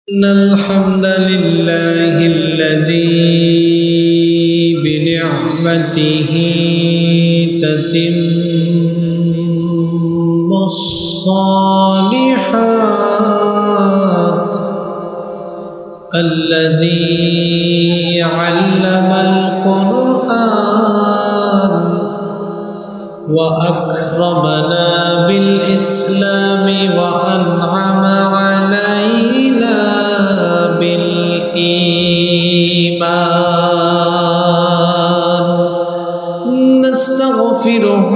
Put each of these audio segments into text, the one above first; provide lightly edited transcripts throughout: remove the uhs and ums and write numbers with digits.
إن الحمد لله الذي بنعمته تتم الصالحات الذي علم القرآن وأكرمنا بالإسلام وأنعم علينا بالإيمان نستغفره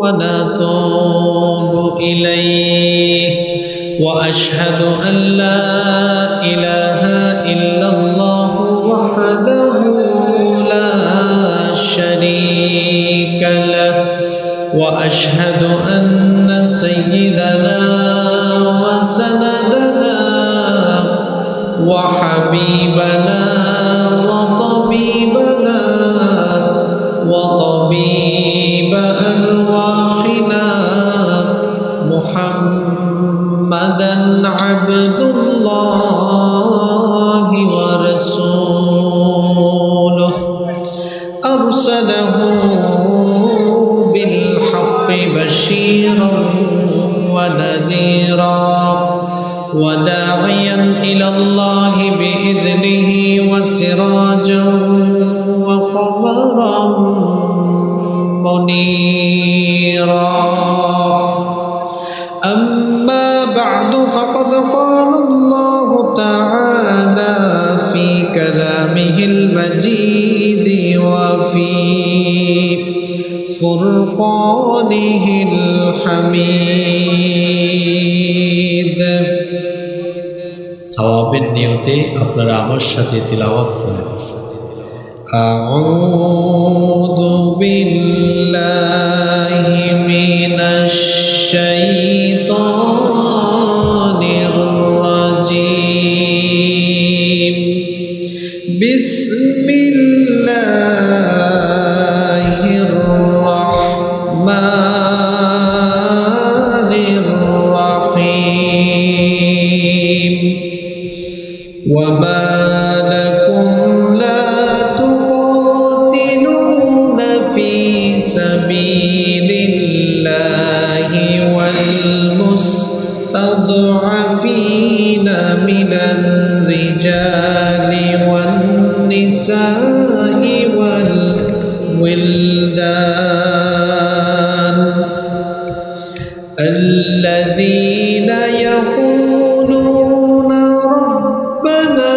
ونتوب إليه وأشهد أن لا إله إلا الله وحده لا شريك له وأشهد أن سيدنا وسندنا وحبيبنا وطبيبنا وطبيب أرواحنا محمدا عبد الله ورسوله أرسله بالحق بشيرا ونذيرا وداعيا إلى الله بإذنه وسراجا وقمرا منيرا أما بعد فقد قال الله تعالى في كلامه المجيد وفي فرقانه الحميد সওয়াবের নিয়তে আপনারা আমার সাথে তিলাওয়াত করেন আউযু বিল্লাহি মিনাশ শাইতানির রাজীম বিসমিল্লাহির রাহমানির রাহিম وما لكم لا تقاتلون في سبيل الله والمستضعفين من الرجال والنساء والولدان الذين يقولون ربنا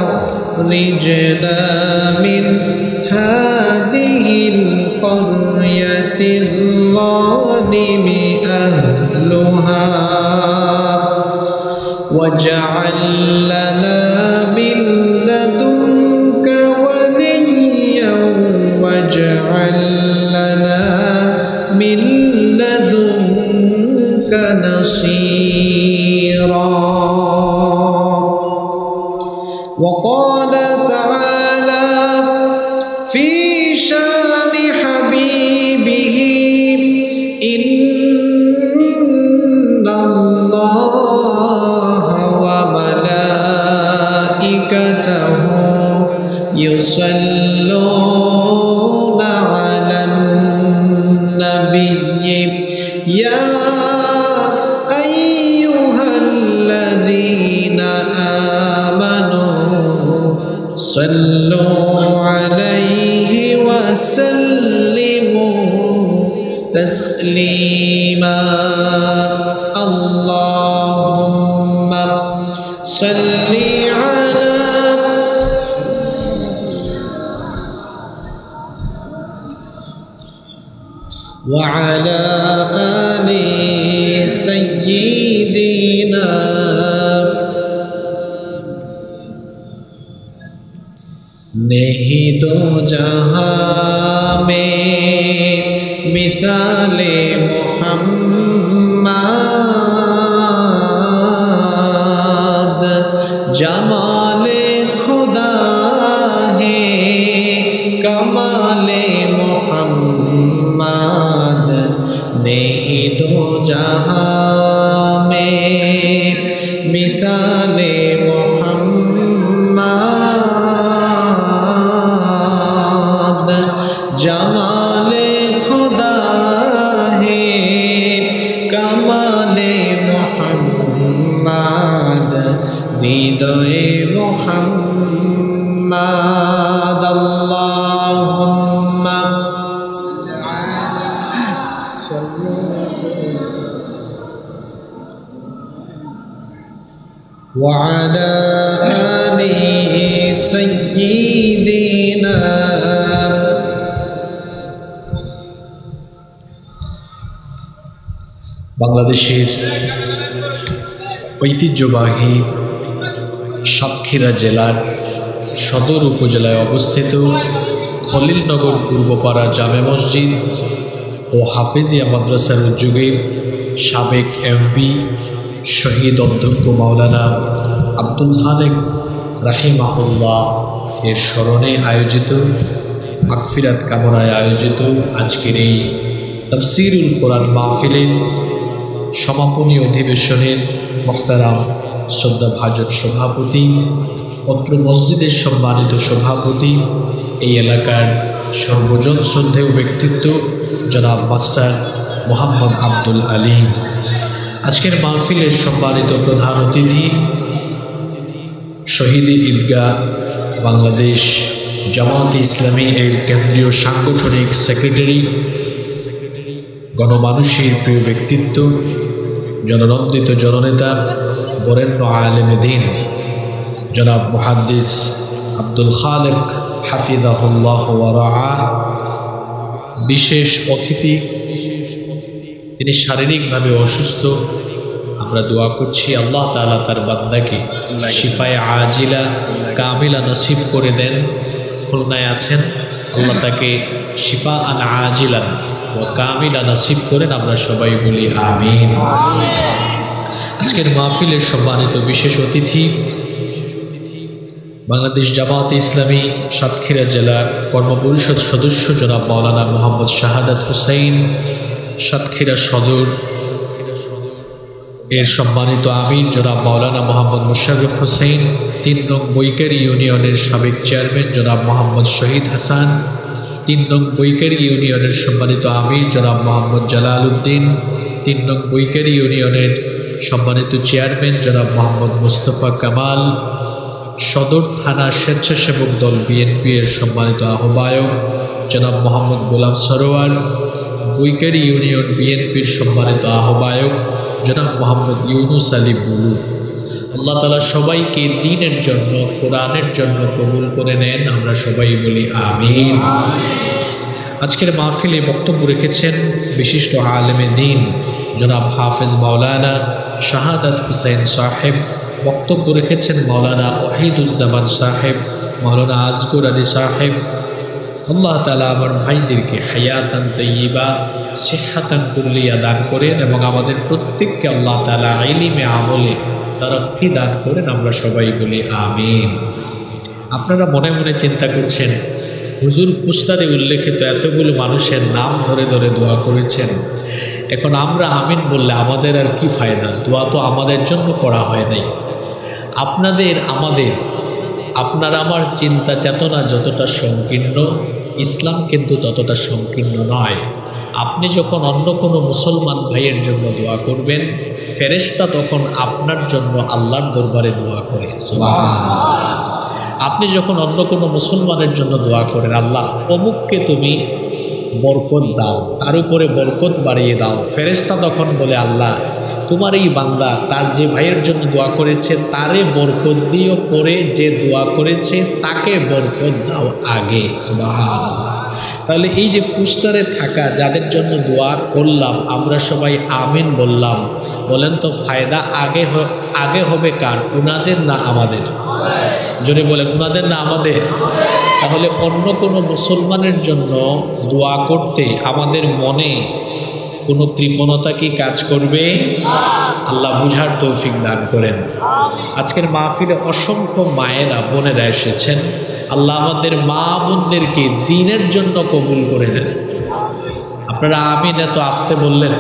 أخرجنا من هذه القرية الظالم أهلها واجعل لنا من لدنك وليا واجعل لنا من لدنك نصيرا وقال تعالى في شان حبيبه إن الله وملائكته يصلون على النبي يا أيها الذين آمنوا صلوا عليه وسلموا تسليما اللهم صل على وعلى آل سيدنا नहीं दो जहां में मिसाले मोहम्मद जमाले खुदा है कमाले मोहम्मद नहीं दो जहां में मिसाले मोहम्मद जमाले खुदा है कमाले मोहम्मद हृदये मोहम्मद अल्लाहुम्मा وعلى آل سيدنا বাংলাদেশের ঐতিহ্যবাহী সাতক্ষীরা জেলার সদর উপজেলায় অবস্থিত খলিলনগর পূর্বপাড়া জামে মসজিদ ও হাফেজিয়া মাদ্রাসার উদ্যোগে সাবেক এমপি শহীদ অধ্যক্ষ মাওলানা আব্দুল খালেক রাহিমাহুল্লাহ এর স্মরণে আয়োজিত মাগফিরাত কামনায় আয়োজিত আজকের এই তাফসীরুল কোরআন মাহফিলের সমাপনী অধিবেশনের মোহতারাম শ্রদ্ধাভাজন সভাপতি, অত্র মসজিদের সম্মানিত সভাপতি, এই এলাকার সর্বজন শ্রদ্ধেয় ব্যক্তিত্ব জনাব মাস্টার মোহাম্মদ আব্দুল আলীম, আজকের মাহফিলের সম্মানিত প্রধান অতিথি শহীদে ঈদগাহ বাংলাদেশ জামায়াতে ইসলামী এর কেন্দ্রীয় সাংগঠনিক সেক্রেটারি, গণমানুষের প্রিয় ব্যক্তিত্ব, জননন্দিত জননেতা, বরেণ্য আলেমে দ্বীন জনাব মুহাদ্দিস আব্দুল খালেক হাফিজাহুল্লাহ ওয়া রাআহ, বিশেষ অতিথি, তিনি শারীরিকভাবে অসুস্থ। আমরা দোয়া করছি আল্লাহ তাআলা তার বান্দাকে শিফায়ে আজিলা কামিলা নসিব করে দেন। খুলনায় আছেন, আল্লাহ তাকে শিফা আন আজিলান ও কামিলা নসিব করেন। আমরা সবাই বলি আমিন। আজকের মাহফিলের সম্মানিত বিশেষ অতিথি বাংলাদেশ জামায়াতে ইসলামী সাতক্ষীরা জেলা কর্মপরিষদ সদস্য জনাব মাওলানা মোহাম্মদ শাহাদাত হুসাইন, সাতক্ষীরা সদর এর সম্মানিত আমির জনাব মাওলানা মোহাম্মদ মুশাররফ হোসেন, ৩ নং বৈকারি ইউনিয়নের সাবেক চেয়ারম্যান জনাব মোহাম্মদ শহীদ হাসান, ৩ নং বৈকারি ইউনিয়নের সম্মানিত আমির জনাব মোহাম্মদ জালাল উদ্দিন, ৩ নং বৈকারি ইউনিয়নের সম্মানিত চেয়ারম্যান জনাব মোহাম্মদ মুস্তফা কামাল, সদর থানা স্বেচ্ছাসেবক দল বিএনপি এর সম্মানিত আহ্বায়ক জনাব মোহাম্মদ গোলাম সরোয়ার, বৈকারি ইউনিয়ন বিএনপির সম্মানিত আহ্বায়ক জনাব মোহাম্মদ ইউনুস আলী বুলু। আল্লাহ তাআলা সবাইকে দ্বীনের জন্য, কোরআনের জন্য কবুল করে নেন। আমরা সবাই বলি আমিন। আজকের মাহফিলে বক্তব্য রেখেছেন বিশিষ্ট আলেমে দ্বীন জনাব হাফেজ মাওলানা শাহাদাত হুসাইন সাহেব, বক্তব্য রেখেছেন মাওলানা ওয়াহিদুজ্জামান সাহেব, মাওলানা আজগর আলী সাহেব। আল্লাহ তাআলা আমার ভাইদেরকে হায়াতান তাইয়্যিবা, সিহহাতান কুল্লিয়া দান করেন এবং আমাদের প্রত্যেককে আল্লাহ তাআলা ইলমে আমলে তারাক্কি দান করেন। আমরা সবাই বলি আমিন। আপনারা মনে মনে চিন্তা করছেন, হুজুর পোস্টারে উল্লেখিত এতগুলো মানুষের নাম ধরে ধরে দোয়া করেছেন, এখন আমরা আমিন বললে আমাদের আর কি ফায়দা? দোয়া তো আমাদের জন্য করা হয় নাই। আপনার আমার চিন্তা চেতনা যতটা সংকীর্ণ, ইসলাম কিন্তু ততটা সংকীর্ণ নয়। আপনি যখন অন্য কোনো মুসলমান ভাইয়ের জন্য দোয়া করবেন, ফেরেশতা তখন আপনার জন্য আল্লাহর দরবারে দোয়া করে। আপনি যখন অন্য কোনো মুসলমানের জন্য দোয়া করেন, আল্লাহ অমুককে তুমি বরকত দাও, তার উপরে বরকত বাড়িয়ে দাও, ফেরেশতা তখন বলে আল্লাহ তোমার এই বান্দা তার যে ভাইয়ের জন্য দোয়া করেছে তারে বরকত দিও, পরে যে দোয়া করেছে তাকে বরকত দাও আগে। সুবহানাল্লাহ। তাহলে এই যে পোস্টারে থাকা যাদের জন্য দোয়া করলাম, আমরা সবাই আমিন বললাম, বলেন তো ফায়দা আগে হবে কার? উনাদের না আমাদের? জোরে বলেন, উনাদের না আমাদের? তাহলে অন্য কোনো মুসলমানের জন্য দোয়া করতে আমাদের মনে কোনো কৃপণতা কি কাজ করবে? আল্লাহ বুঝার তৌফিক দান করেন। আজকের মাহফিলে অসংখ্য মায়েরা বোনেরা এসেছেন। আল্লাহ আমাদের মা বোনদেরকে দ্বীনের জন্য কবুল করে দেন। আপনারা আমিন এত আসতে বললেন,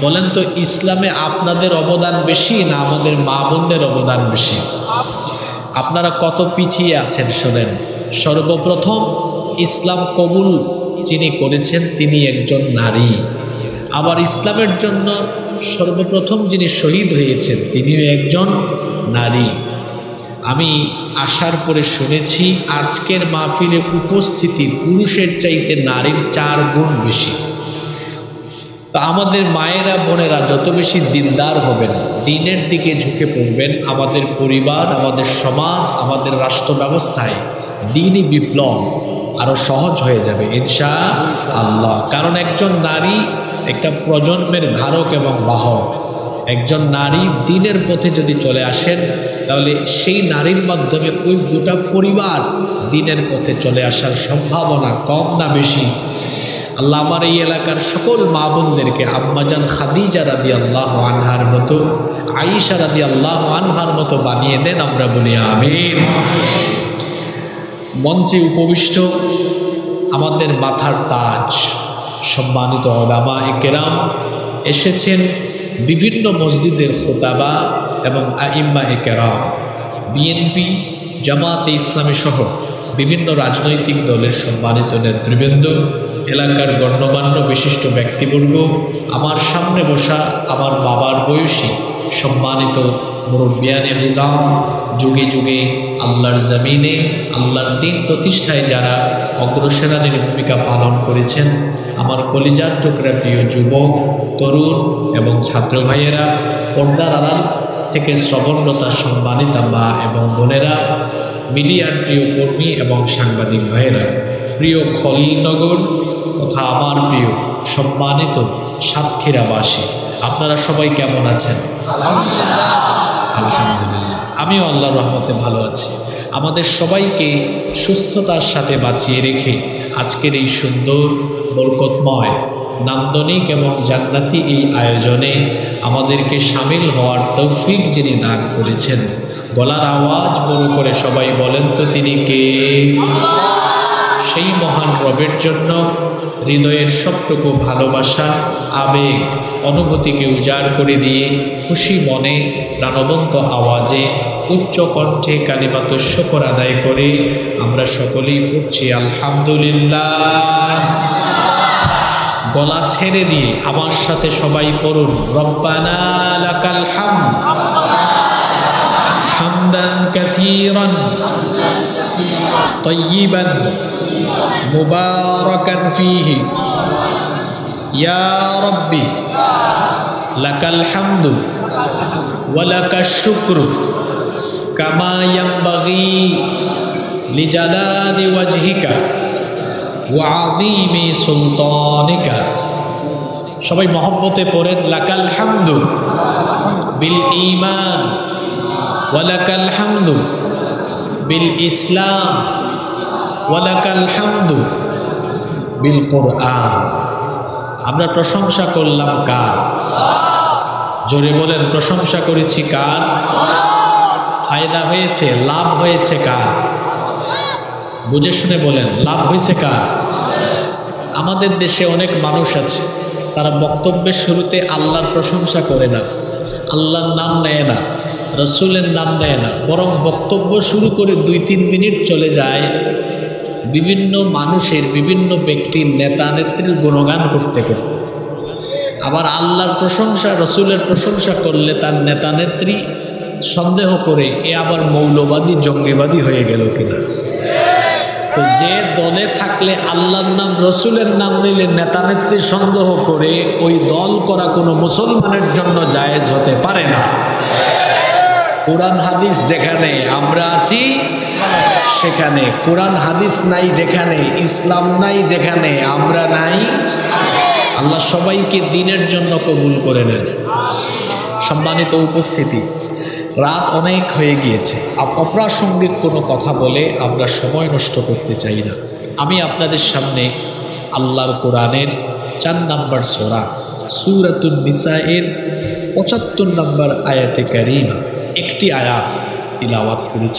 বলেন তো ইসলামে আপনাদের অবদান বেশি না আমাদের মা বোনদের অবদান বেশি? আপনারা কত পিছিয়ে আছেন শোনেন। সর্বপ্রথম ইসলাম কবুল যিনি করেছেন তিনি একজন নারী। আবার ইসলামের জন্য সর্বপ্রথম যিনি শহীদ হয়েছেন তিনিও একজন নারী। আমি আসার পরে শুনেছি আজকের মাহফিলে উপস্থিতি পুরুষের চাইতে নারীর 4 গুণ বেশি। তো আমাদের মায়েরা বোনেরা যত বেশি দিনদার হবেন, দিনের দিকে ঝুঁকে পড়বেন, আমাদের পরিবার, আমাদের সমাজ, আমাদের রাষ্ট্র ব্যবস্থায় দ্বীনি বিপ্লব আরও সহজ হয়ে যাবে ইনশাআল্লাহ। কারণ একজন নারী একটা প্রজন্মের ধারক এবং বাহক। একজন নারী দ্বীনের পথে যদি চলে আসেন তাহলে সেই নারীর মাধ্যমে ওই গোটা পরিবার দ্বীনের পথে চলে আসার সম্ভাবনা কম না বেশি? আল্লাহ আমার এই এলাকার সকল মা বোনদেরকে আম্মাজান খাদিজা রাদিয়াল্লাহু আনহার মতো, আয়েশা রাদিয়াল্লাহু আনহার মতো বানিয়ে দেন, আমরা বলি আমিন। মঞ্চে উপবিষ্ট আমাদের মাথার তাজ সম্মানিত উলামায়ে কেরাম এসেছেন, বিভিন্ন মসজিদের খুতাবা এবং আইম্মায়ে কেরাম, বিএনপি, জামাতে ইসলামী সহ বিভিন্ন রাজনৈতিক দলের সম্মানিত নেতৃবৃন্দ, এলাকার গণ্যমান্য বিশিষ্ট ব্যক্তিবর্গ, আমার সামনে বসা আমার বাবার বয়সী সম্মানিত মুরব্বিয়ানে ইসলাম, যুগে যুগে আল্লাহর জমিনে আল্লাহর দ্বীন প্রতিষ্ঠায় যারা অগ্রসেনানীর ভূমিকা পালন করেছেন, আমার কলিজার টুকরা প্রিয় যুবক, তরুণ এবং ছাত্র ভাইয়েরা, পর্দার আড়াল থেকে শ্রবণরতা সম্মানিতা মা এবং বোনেরা, মিডিয়ার প্রিয় কর্মী এবং সাংবাদিক ভাইয়েরা, প্রিয় খলিলনগর তথা আমার প্রিয় সম্মানিত সাতক্ষীরাবাসী, আপনারা সবাই কেমন আছেন? আলহামদুলিল্লাহ, আমিও আল্লাহর রহমতে ভালো আছি। আমাদের সবাইকে সুস্থতার সাথে বাঁচিয়ে রেখে আজকের এই সুন্দর বরকতময় নান্দনিক এবং জান্নাতি এই আয়োজনে আমাদেরকে সামিল হওয়ার তৌফিক যিনি দান করেছেন, গলার আওয়াজ বড় করে সবাই বলেন তো তিনি কে? সেই মহান রবের জন্য হৃদয়ের সবটুকু ভালোবাসা, আবেগ, অনুভূতিকে উজাড় করে দিয়ে খুশি মনে প্রাণবন্ত আওয়াজে উচ্চ কণ্ঠে কালিমাতুশ শুকর আদায় করে আমরা সকলেই পড়ছি আলহামদুলিল্লাহ। গলা ছেড়ে দিয়ে আমার সাথে সবাই পড়ুন রব্বানা লাকাল হামদ হামদান কাসীরান তাইয়িবান মুবারাকান ফীহি ইয়া রাব্বি লাকাল হামদু ওয়া লাকাশ শুকরু কামা ইয়ানবাগি লিজালালি ওয়াজহিকা ওয়া আযীমি সুলতানিকা। সবাই মহব্বতে পড়েন লাকাল হামদু বিল ঈমান ওয়া লাকাল হামদু বিল ইসলাম ওয়া লাকাল হামদু বিল কুরআন। আমরা প্রশংসা করলাম কার? জোরে বলেন, প্রশংসা করেছি কার? ফায়দা হয়েছে, লাভ হয়েছে কার? বুঝে শুনে বলেন, লাভ হয়েছে কার? আমাদের দেশে অনেক মানুষ আছে, তারা বক্তব্যের শুরুতে আল্লাহর প্রশংসা করে না, আল্লাহর নাম নেয় না, রসুলের নাম নেয় না, বরং বক্তব্য শুরু করে 2-3 মিনিট চলে যায় বিভিন্ন মানুষের, বিভিন্ন ব্যক্তির, নেতা নেত্রীর গুণগান করতে করতে। আবার আল্লাহর প্রশংসা, রসুলের প্রশংসা করলে তার নেতা নেত্রী সন্দেহ করে এ আবার মৌলবাদী, জঙ্গিবাদী হয়ে গেল কিনা। তো যে দলে থাকলে আল্লাহর নাম, রসুলের নাম নিলে নেতা নেত্রী সন্দেহ করে, ওই দল করা কোনো মুসলমানের জন্য জায়েজ হতে পারে না। কোরআন হাদিস যেখানে আমরা আছি সেখানে, কোরআন হাদিস নাই যেখানে, ইসলাম নাই যেখানে, আমরা নাই। আল্লাহ সবাইকে দ্বীনের জন্য কবুল করে নেন। সম্মানিত উপস্থিতি, রাত অনেক হয়ে গিয়েছে, অপ্রাসঙ্গিক কোনো কথা বলে আমরা সময় নষ্ট করতে চাই না। আমি আপনাদের সামনে আল্লাহর কোরআনের 4 নম্বর সূরা সূরাতুন নিসা-এর 75 নম্বর আয়াতে কারিমা একটি আয়াত তিলাওয়াত করেছি।